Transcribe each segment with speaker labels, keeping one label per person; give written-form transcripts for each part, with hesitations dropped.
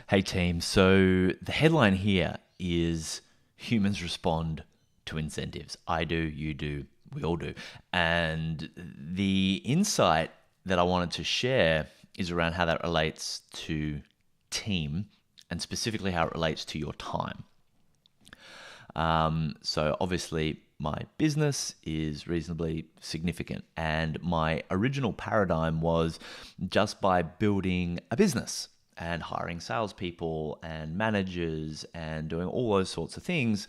Speaker 1: Hey team, so the headline here is humans respond to incentives. I do, you do, we all do. And the insight that I wanted to share is around how that relates to team and specifically how it relates to your time. So obviously my business is reasonably significant, and my original paradigm was just by building a business and hiring salespeople and managers and doing all those sorts of things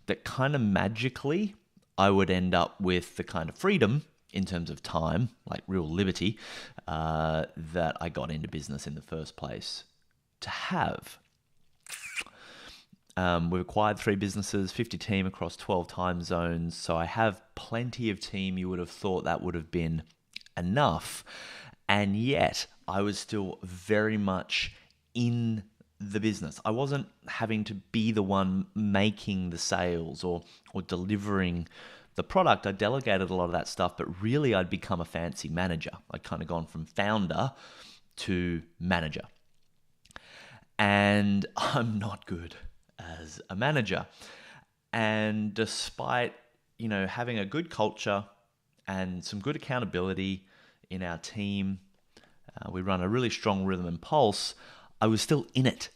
Speaker 1: that kind of magically I would end up with the kind of freedom in terms of time, like real liberty, that I got into business in the first place to have. We've acquired 3 businesses, 50 team across 12 time zones. So I have plenty of team. You would have thought that would have been enough. And yet I was still very much in the business. I wasn't having to be the one making the sales or delivering the product. I delegated a lot of that stuff, but really I'd become a fancy manager. I'd kind of gone from founder to manager. And I'm not good as a manager. And despite, having a good culture and some good accountability in our team, we run a really strong rhythm and pulse, I was still in it.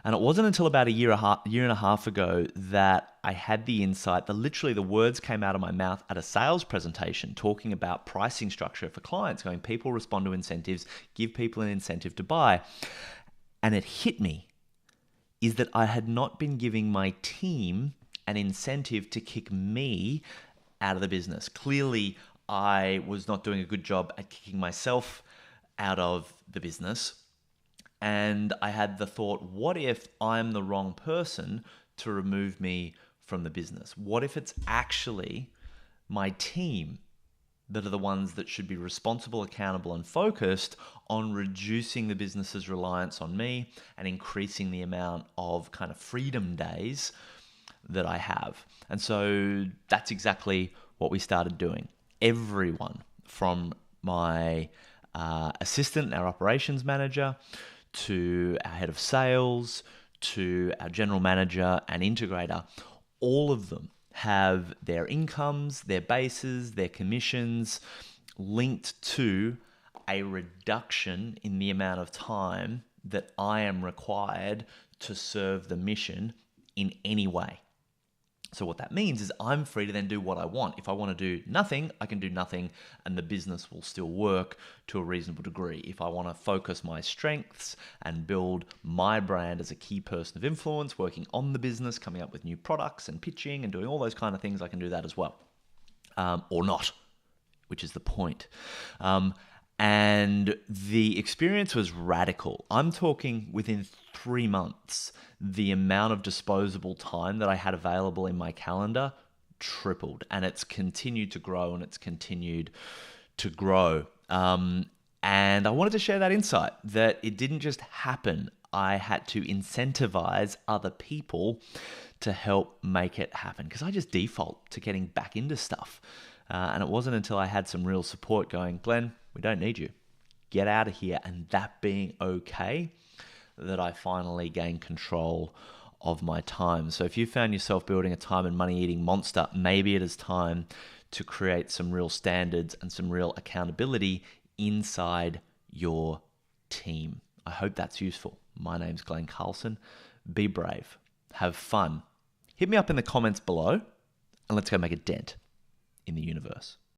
Speaker 1: And it wasn't until about a year and a half ago that I had the insight that literally the words came out of my mouth at a sales presentation talking about pricing structure for clients, going, people respond to incentives, give people an incentive to buy. And it hit me is that I had not been giving my team an incentive to kick me out of the business. Clearly, I was not doing a good job at kicking myself out of the business. And I had the thought, what if I'm the wrong person to remove me from the business? What if it's actually my team that are the ones that should be responsible, accountable, and focused on reducing the business's reliance on me and increasing the amount of kind of freedom days that I have? And so that's exactly what we started doing. Everyone from my assistant, our operations manager, to our head of sales, to our general manager and integrator, all of them have their incomes, their bases, their commissions linked to a reduction in the amount of time that I am required to serve the mission in any way. So what that means is I'm free to then do what I want. If I want to do nothing, I can do nothing and the business will still work to a reasonable degree. If I want to focus my strengths and build my brand as a key person of influence, working on the business, coming up with new products and pitching and doing all those kind of things, I can do that as well. Or not, which is the point. And the experience was radical. I'm talking within 3 months, the amount of disposable time that I had available in my calendar tripled, and it's continued to grow and it's continued to grow. And I wanted to share that insight that it didn't just happen. I had to incentivize other people to help make it happen because I just default to getting back into stuff. And it wasn't until I had some real support going, Glenn, we don't need you. Get out of here. And that being okay, that I finally gained control of my time. So if you found yourself building a time and money eating monster, maybe it is time to create some real standards and some real accountability inside your team. I hope that's useful. My name's Glen Carlson. Be brave. Have fun. Hit me up in the comments below and let's go make a dent in the universe.